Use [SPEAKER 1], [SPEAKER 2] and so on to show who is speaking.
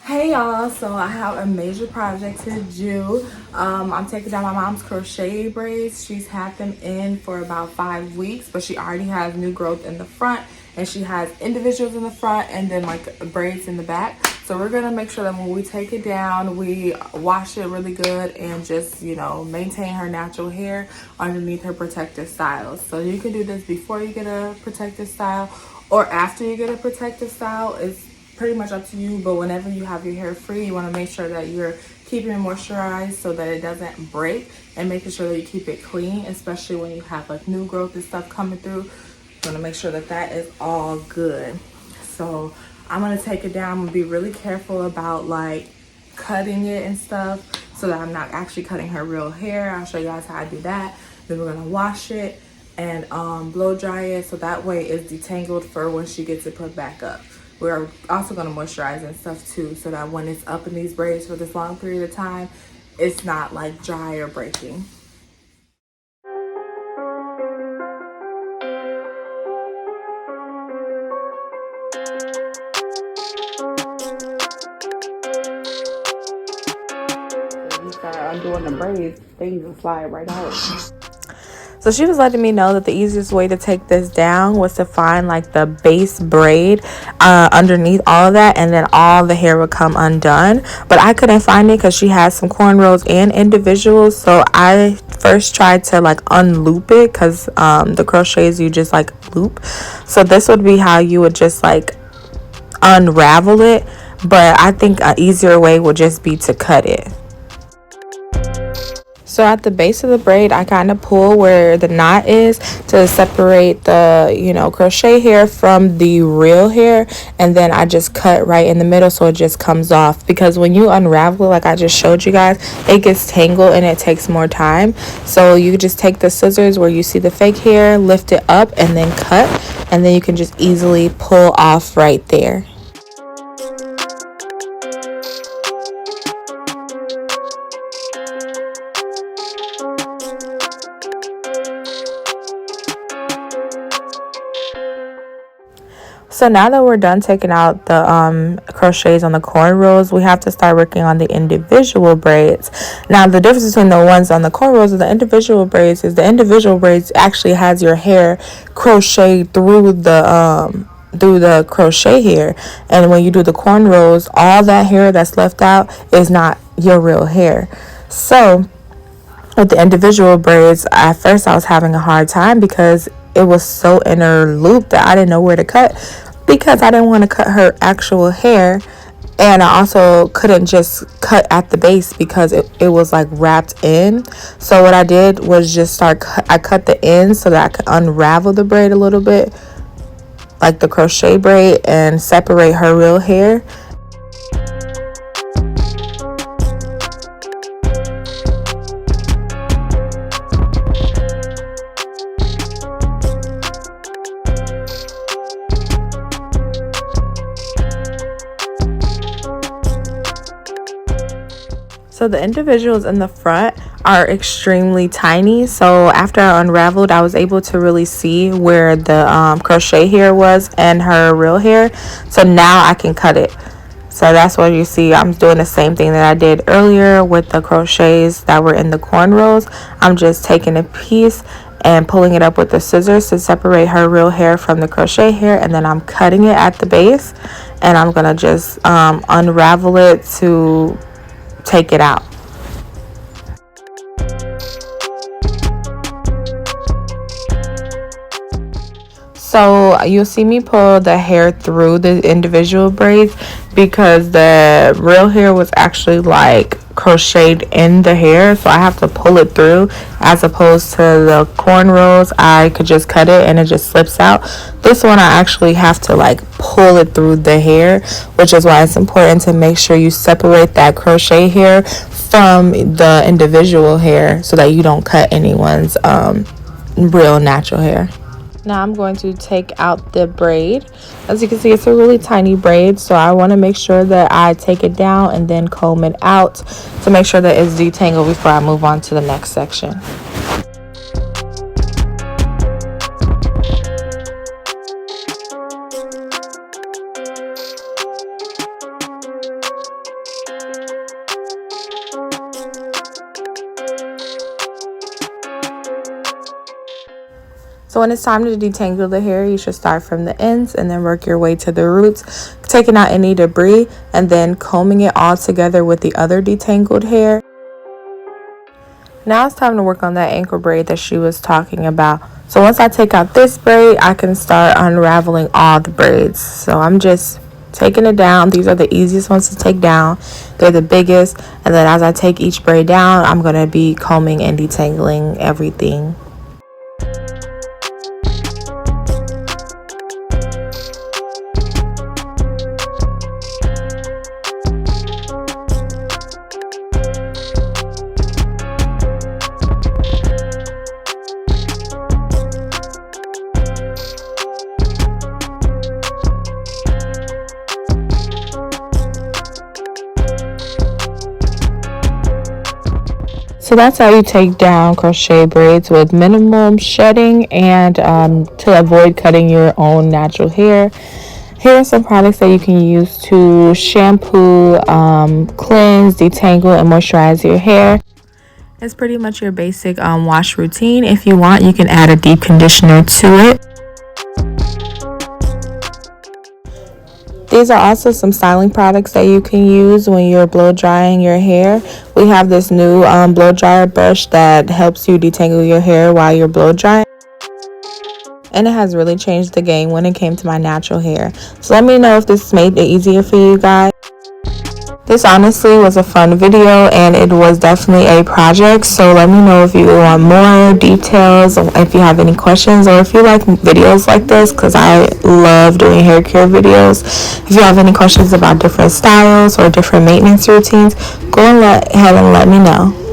[SPEAKER 1] Hey y'all, so I have a major project to do. I'm taking down my mom's crochet braids. She's had them in for about 5 weeks, but she already has new growth in the front, and she has individuals in the front and then like braids in the back. So we're gonna make sure that when we take it down, we wash it really good and just, maintain her natural hair underneath her protective styles. So you can do this before you get a protective style or after you get a protective style. It's pretty much up to you, but whenever you have your hair free, you want to make sure that you're keeping it moisturized so that it doesn't break, and making sure that you keep it clean, especially when you have like new growth and stuff coming through. You want to make sure that that is all good. So I'm going to take it down. I'm going to be really careful about like cutting it and stuff so that I'm not actually cutting her real hair. I'll show you guys how I do that. Then we're going to wash it and blow dry it so that way it's detangled for when she gets it put back up. We're also going to moisturize and stuff too, so that when it's up in these braids for this long period of time, it's not like dry or breaking. You start undoing the braids, things will slide right out. So she was letting me know that the easiest way to take this down was to find like the base braid underneath all of that, and then all the hair would come undone. But I couldn't find it because she has some cornrows and individuals. So I first tried to like unloop it, because the crochets you just like loop. So this would be how you would just like unravel it. But I think an easier way would just be to cut it. So at the base of the braid, I kind of pull where the knot is to separate the, crochet hair from the real hair. And then I just cut right in the middle so it just comes off. Because when you unravel it, like I just showed you guys, it gets tangled and it takes more time. So you just take the scissors where you see the fake hair, lift it up, and then cut. And then you can just easily pull off right there. So now that we're done taking out the crochets on the cornrows, we have to start working on the individual braids. Now the difference between the ones on the cornrows and the individual braids is the individual braids actually has your hair crocheted through the crochet hair, and when you do the cornrows, all that hair that's left out is not your real hair. So with the individual braids, at first I was having a hard time because it was so inner loop that I didn't know where to cut, because I didn't want to cut her actual hair, and I also couldn't just cut at the base because it was like wrapped in. So what I did was just I cut the ends so that I could unravel the braid a little bit, like the crochet braid, and separate her real hair. So the individuals in the front are extremely tiny. So after I unraveled, I was able to really see where the crochet hair was and her real hair. So now I can cut it. So that's what you see. I'm doing the same thing that I did earlier with the crochets that were in the cornrows. I'm just taking a piece and pulling it up with the scissors to separate her real hair from the crochet hair, and then I'm cutting it at the base, and I'm gonna just unravel it to take it out. So you'll see me pull the hair through the individual braids because the real hair was actually like crocheted in the hair, so I have to pull it through, as opposed to the cornrows I could just cut it and it just slips out. This one I actually have to like pull it through the hair, which is why it's important to make sure you separate that crochet hair from the individual hair so that you don't cut anyone's real natural hair. Now I'm going to take out the braid. As you can see, it's a really tiny braid, so I want to make sure that I take it down and then comb it out to make sure that it's detangled before I move on to the next section. So when it's time to detangle the hair, you should start from the ends and then work your way to the roots, taking out any debris and then combing it all together with the other detangled hair. Now it's time to work on that ankle braid that she was talking about. So once I take out this braid, I can start unraveling all the braids. So I'm just taking it down. These are the easiest ones to take down. They're the biggest. And then as I take each braid down, I'm going to be combing and detangling everything. So that's how you take down crochet braids with minimum shedding and to avoid cutting your own natural hair. Here are some products that you can use to shampoo, cleanse, detangle, and moisturize your hair. It's pretty much your basic wash routine. If you want, you can add a deep conditioner to it. These are also some styling products that you can use when you're blow drying your hair. We have this new blow dryer brush that helps you detangle your hair while you're blow drying. And it has really changed the game when it came to my natural hair. So let me know if this made it easier for you guys. This honestly was a fun video and it was definitely a project. So let me know if you want more details, if you have any questions, or if you like videos like this, because I love doing hair care videos. If you have any questions about different styles or different maintenance routines, go ahead and let me know.